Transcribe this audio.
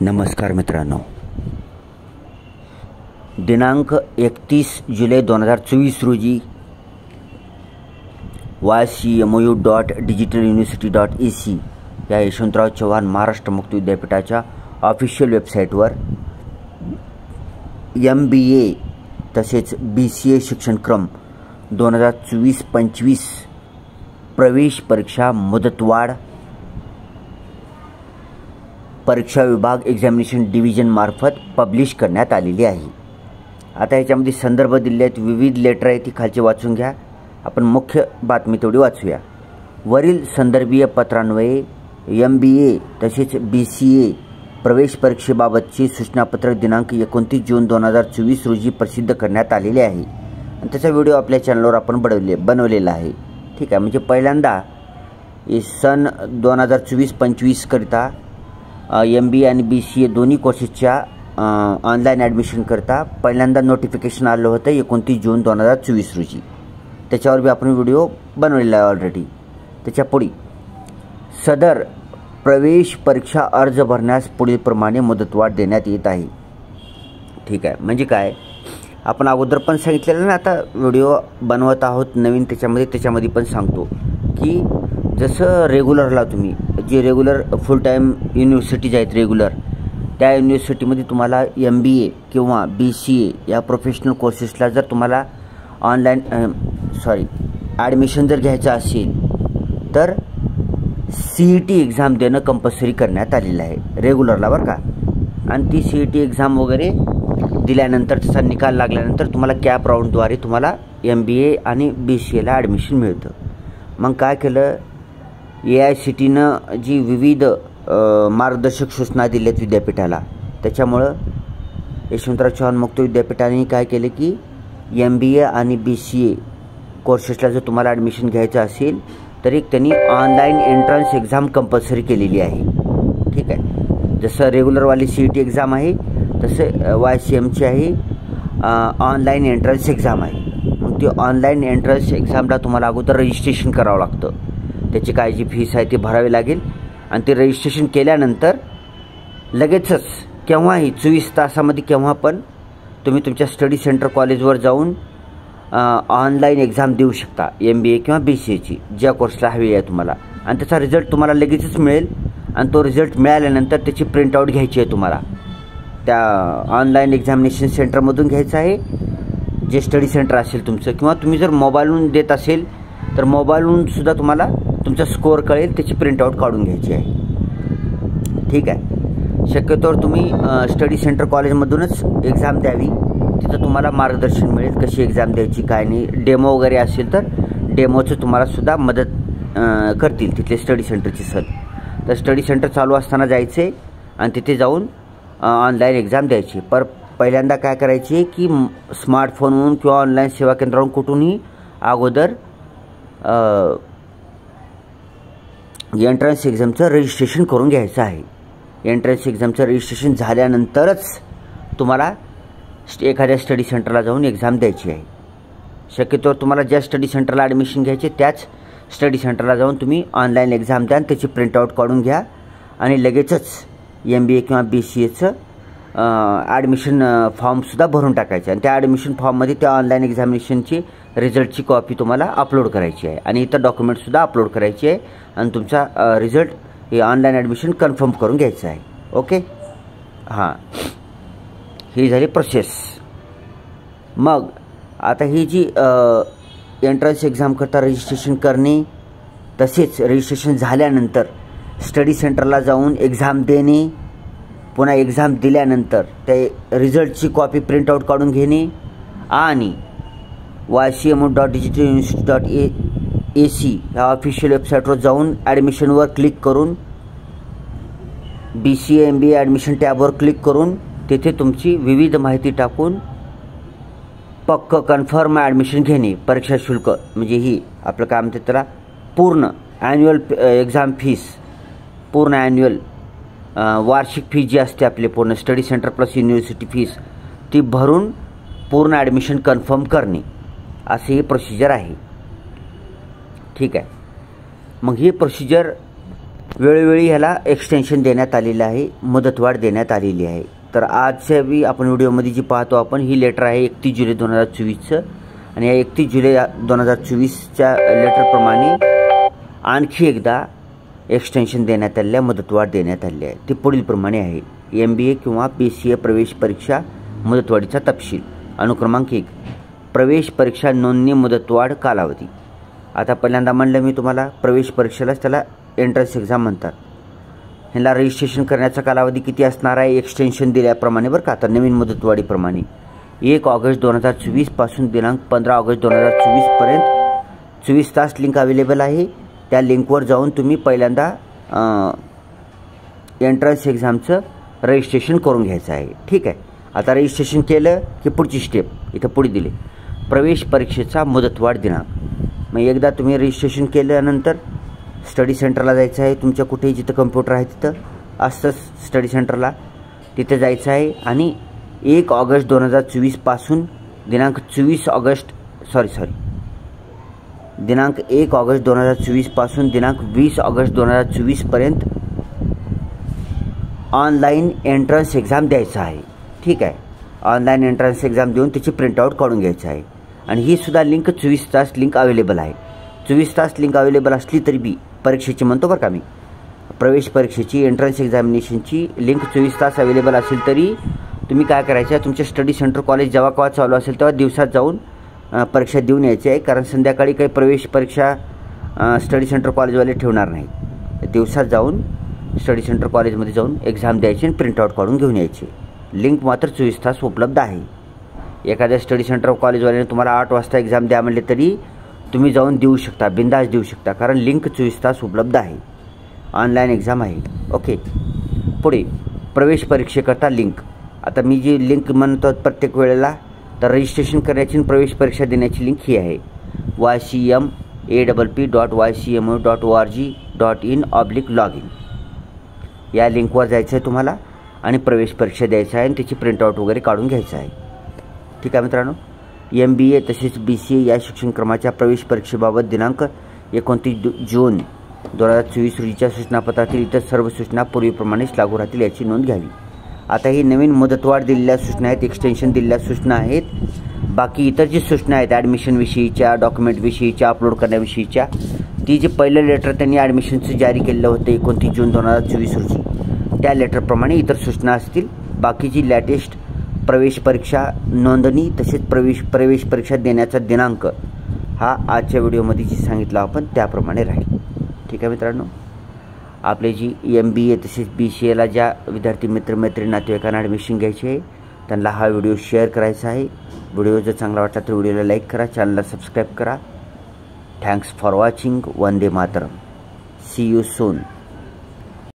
नमस्कार मित्रांनो, दिनांक 31 जुलै 2024 रोजी ycmu.digitaluniversity.ac या यशवंतराव चव्हाण महाराष्ट्र मुक्त विद्यापीठाच्या ऑफिशियल वेबसाईटवर MBA तसेच BCA शिक्षणक्रम 2024-25 प्रवेश परीक्षा मुदतवाढ परीक्षा विभाग एक्झामिनेशन डिव्हिजन मार्फत पब्लिश करण्यात आलेली आहे। आता याच्यामध्ये संदर्भ दिले आहेत, विविध लेटर आहेत, ती खालचे वाचून घ्या। आपण मुख्य बातमी तेवढी वाचूया। वरील संदर्भीय पत्रान्वये MBA तसेच BCA प्रवेश परीक्षेबाबतचे सूचनापत्रक दिनांक 29 जून 2024 रोजी प्रसिद्ध करण्यात आलेले आहे आणि त्याचा व्हिडिओ आपल्या चॅनलवर आपण बनवलेला आहे। ठीक आहे, म्हणजे पहिल्यांदा सन 2024-25 करिता MBA आणि BCA दोन्ही कोर्सेसच्या ऑनलाईन ॲडमिशन करता पहिल्यांदा नोटिफिकेशन आलं होतं 29 जून 2024 रोजी। त्याच्यावर बी आपण व्हिडिओ बनवलेला आहे ऑलरेडी। त्याच्या पुढे सदर प्रवेश परीक्षा अर्ज भरण्यास पुढीलप्रमाणे मुदतवाढ देण्यात येत आहे। ठीक आहे, म्हणजे काय आपण अगोदर पण सांगितलेलं ना, आता व्हिडिओ बनवत आहोत नवीन त्याच्यामध्ये पण सांगतो की जसं रेग्युलरला तुम्ही जे रेग्युलर फुल टाईम युनिव्हर्सिटीज आहेत रेग्युलर, त्या युनिव्हर्सिटीमध्ये तुम्हाला MBA किंवा BCA या प्रोफेशनल कोर्सेसला जर तुम्हाला ऑनलाईन ॲडमिशन जर घ्यायचं असेल तर CET एक्झाम देणं कंपल्सरी करण्यात आलेलं आहे रेग्युलरला, बरं का। आणि ती CET एक्झाम वगैरे दिल्यानंतर त्याचा निकाल लागल्यानंतर तुम्हाला कॅप राऊंडद्वारे तुम्हाला MBA आणि BCAला ॲडमिशन मिळतं। मग काय केलं, AICTनं जी विविध मार्गदर्शक सूचना दिल्यात विद्यापीठाला, त्याच्यामुळं यशवंतराव चव्हाण मुक्त विद्यापीठाने काय केले की MBA आणि BCA कोर्सेसला जर तुम्हाला ॲडमिशन घ्यायचं असेल तर एक त्यांनी ऑनलाईन एंट्रन्स एक्झाम कंपल्सरी केलेली आहे। ठीक आहे, जसं रेग्युलरवाली CET एक्झाम आहे तसं YCMची आहे ऑनलाईन एंट्रन्स एक्झाम आहे। मग ती ऑनलाईन एंट्रन्स एक्झामला तुम्हाला अगोदर रजिस्ट्रेशन करावं लागतं, त्याची काय जी फीस आहे ती भरावी लागेल आणि ते रजिस्ट्रेशन केल्यानंतर लगेचच केव्हाही 24 तासामध्ये केव्हा पण तुम्ही तुमच्या स्टडी सेंटर कॉलेजवर जाऊन ऑनलाईन एक्झाम देऊ शकता MBA किंवा BCAची, ज्या कोर्सला हवी आहे तुम्हाला, आणि त्याचा रिझल्ट तुम्हाला लगेचच मिळेल। आणि तो रिझल्ट मिळाल्यानंतर त्याची प्रिंटआउट घ्यायची आहे तुम्हाला, त्या ऑनलाईन एक्झामिनेशन सेंटरमधून घ्यायचं आहे जे स्टडी सेंटर असेल तुमचं, किंवा तुम्ही जर मोबाईलहून देत असेल तर मोबाईलहून सुद्धा तुम्हाला तुमचा स्कोअर कळेल, त्याची प्रिंटआउट काढून घ्यायची आहे। ठीक आहे, शक्यतोवर तुम्ही स्टडी सेंटर कॉलेजमधूनच एक्झाम द्यावी, तिथं तुम्हाला मार्गदर्शन मिळेल कशी एक्झाम द्यायची काय नाही। डेमो वगैरे असेल तर डेमोचं तुम्हाला सुद्धा मदत करतील तिथले स्टडी सेंटरचे सर। तर स्टडी सेंटर चालू असताना जायचे आणि तिथे जाऊन ऑनलाईन एक्झाम द्यायची। पहिल्यांदा काय करायची की स्मार्टफोनवरून किंवा ऑनलाईन सेवा केंद्रावरून कुठूनही अगोदर एंट्रन्स एक्झामचं रजिस्ट्रेशन करून घ्यायचं आहे। एंट्रन्स एक्झामचं रजिस्ट्रेशन झाल्यानंतरच तुम्हाला एखाद्या स्टडी सेंटरला जाऊन एक्झाम द्यायची आहे। शक्यतोवर तुम्हाला ज्या स्टडी सेंटरला ॲडमिशन घ्यायचे त्याच स्टडी सेंटरला जाऊन तुम्ही ऑनलाईन एक्झाम द्या, त्याची प्रिंटआउट काढून घ्या आणि लगेचच MBA किंवा BCAचं ॲडमिशन फॉर्मसुद्धा भरून टाकायचं आणि त्या ॲडमिशन फॉर्ममध्ये त्या ऑनलाईन एक्झामिनेशनची रिझल्टची कॉपी तुम्हाला अपलोड करायची आहे आणि इतर डॉक्युमेंटसुद्धा अपलोड करायची आहे आणि तुमचा रिझल्ट हे ऑनलाईन ॲडमिशन कन्फर्म करून घ्यायचं आहे। ओके, हां, ही झाली प्रोसेस। मग आता ही जी एंट्रन्स एक्झाम करता रजिस्ट्रेशन करणे, तसेच रजिस्ट्रेशन झाल्यानंतर स्टडी सेंटरला जाऊन एक्झाम देणे, पुन्हा एक्झाम दिल्यानंतर त्या रिझल्टची कॉपी प्रिंटआउट काढून घेणे आणि ycmu.digitaluniversity.ac या ऑफिशियल वेबसाईटवर जाऊन ॲडमिशनवर क्लिक करून BCA MBA ॲडमिशन टॅबवर क्लिक करून तेथे तुमची विविध माहिती टाकून पक्क कन्फर्म ॲडमिशन घेणे। परीक्षा शुल्क म्हणजे ही आपलं काय म्हणते त्याला पूर्ण ॲन्युअल एक्झाम फीस, पूर्ण ॲन्युअल वार्षिक फी जी असते आपली पूर्ण study centre plus university fees, ती भरून पूर्ण ॲडमिशन कन्फर्म करणे, असे ही प्रोसिजर आहे। ठीक आहे, मग ही प्रोसिजर वेळोवेळी ह्याला एक्सटेन्शन देण्यात आलेलं आहे, मुदतवाढ देण्यात आलेली आहे. तर आजच्या बी आपण व्हिडिओमध्ये जी पाहतो आपण ही लेटर आहे 31 जुलै 2024चं आणि या 31 जुलै 2024च्या लेटरप्रमाणे आणखी एकदा एक्सटेन्शन देण्यात आलेलं आहे, मुदतवाढ देण्यात आली आहे. ते पुढील प्रमाणे आहे. MBA किंवा BCA प्रवेश परीक्षा मुदतवाढीचा तपशील. अनुक्रमांक 1 प्रवेश परीक्षा नोंदणी मुदतवाढ कालावधी. आता पहिल्यांदा म्हणलं मी तुम्हाला प्रवेश परीक्षेलाच त्याला एंट्रन्स एक्झाम म्हणतात. ह्याला रजिस्ट्रेशन करण्याचा कालावधी किती असणार आहे एक्सटेन्शन दिल्याप्रमाणे बरं का. तर नवीन मुदतवाढीप्रमाणे 1 ऑगस्ट 2024 पासून दिनांक 15 ऑगस्ट 2024 पर्यंत 24 तास लिंक अवेलेबल आहे. त्या लिंकवर जाऊन तुम्ही पहिल्यांदा एंट्रन्स एक्झामचं रजिस्ट्रेशन करून घ्यायचं आहे. ठीक आहे. आता रजिस्ट्रेशन केलं की पुढची स्टेप इथं पुढे दिली प्रवेश परीक्षेचा मुदतवाढ दिनांक. मग एकदा तुम्ही रजिस्ट्रेशन केल्यानंतर स्टडी सेंटरला जायचं आहे. तुमच्या कुठेही जिथं कम्प्युटर आहे तिथं असतं स्टडी सेंटरला तिथे जायचं आहे आणि 1 ऑगस्ट 2024 पासून दिनांक 1 ऑगस्ट 2024 पासून दिनांक 20 ऑगस्ट 2024 पर्यंत ऑनलाईन एंट्रन्स एक्झाम द्यायचं आहे. ठीक आहे. ऑनलाईन एंट्रन्स एक्झाम देऊन त्याची प्रिंटआउट काढून घ्यायची आहे आणि ही सुद्धा लिंक 24 तास लिंक अवेलेबल आहे. 24 तास लिंक अवेलेबल असली तरी बी परीक्षेची म्हणतो बरं का मी, प्रवेश परीक्षेची एंट्रन्स एक्झामिनेशनची लिंक 24 तास अवेलेबल असेल तरी तुम्ही काय करायचं आहे, तुमच्या स्टडी सेंटर कॉलेज जेव्हा केव्हा चालू असेल तेव्हा दिवसात जाऊन परीक्षा देऊन यायची आहे. कारण संध्याकाळी काही प्रवेश परीक्षा स्टडी सेंटर कॉलेजवाले ठेवणार नाही. दिवसात जाऊन स्टडी सेंटर कॉलेजमध्ये जाऊन एक्झाम द्यायची आणि प्रिंटआउट काढून घेऊन यायची. लिंक मात्र 24 तास उपलब्ध आहे. एखाद्या स्टडी सेंटर कॉलेजवाल्याने तुम्हाला 8 वाजता एक्झाम द्या म्हणले तरी तुम्ही जाऊन देऊ शकता, बिंदास देऊ शकता, कारण लिंक 24 तास उपलब्ध आहे. ऑनलाईन एक्झाम आहे. ओके. पुढे प्रवेश परीक्षेकरता लिंक. आता मी जी लिंक म्हणतो प्रत्येक वेळेला तर रजिस्ट्रेशन करण्याची आणि प्रवेश परीक्षा देण्याची लिंक ही आहे ycapp.ycmu.org.in/login. या लिंकवर जायचं आहे तुम्हाला आणि प्रवेश परीक्षा द्यायचा आहे आणि त्याची प्रिंटआउट वगैरे काढून घ्यायचं आहे. ठीक आहे मित्रांनो. MBA तसेच BCA या शिक्षणक्रमाच्या प्रवेश परीक्षेबाबत दिनांक 29 जून 2024 रोजीच्या सूचनापत्रातील इतर सर्व सूचना पूर्वीप्रमाणेच लागू राहतील याची नोंद घ्यावी. आता ही नवीन मुदतवाढ दिलेल्या सूचना आहेत, एक्सटेन्शन दिलेल्या सूचना आहेत. बाकी इतर जी सूचना आहेत ॲडमिशनविषयीच्या, डॉक्युमेंटविषयीच्या, अपलोड करण्याविषयीच्या, ती जे पहिलं लेटर त्यांनी ॲडमिशनचं जारी केलेलं होतं 29 जून 2024 रोजी त्या लेटरप्रमाणे इतर सूचना असतील. बाकीची लॅटेस्ट प्रवेश परीक्षा नोंदणी तसेच प्रवेश परीक्षा देण्याचा दिनांक हा आजच्या व्हिडिओमध्ये जी सांगितलं आपण त्याप्रमाणे राहील. ठीक आहे मित्रांनो. आपले जी MBA तसेच BCAला ज्या विद्यार्थी मित्रमैत्रिणी नातेवाईकांना ॲडमिशन घ्यायची आहे त्यांना हा व्हिडिओ शेअर करायचा आहे. व्हिडिओ जर चांगला वाटला तर व्हिडिओला लाईक करा, चॅनलला सबस्क्राईब करा. Thanks for watching. वंदे मातरम. See you soon.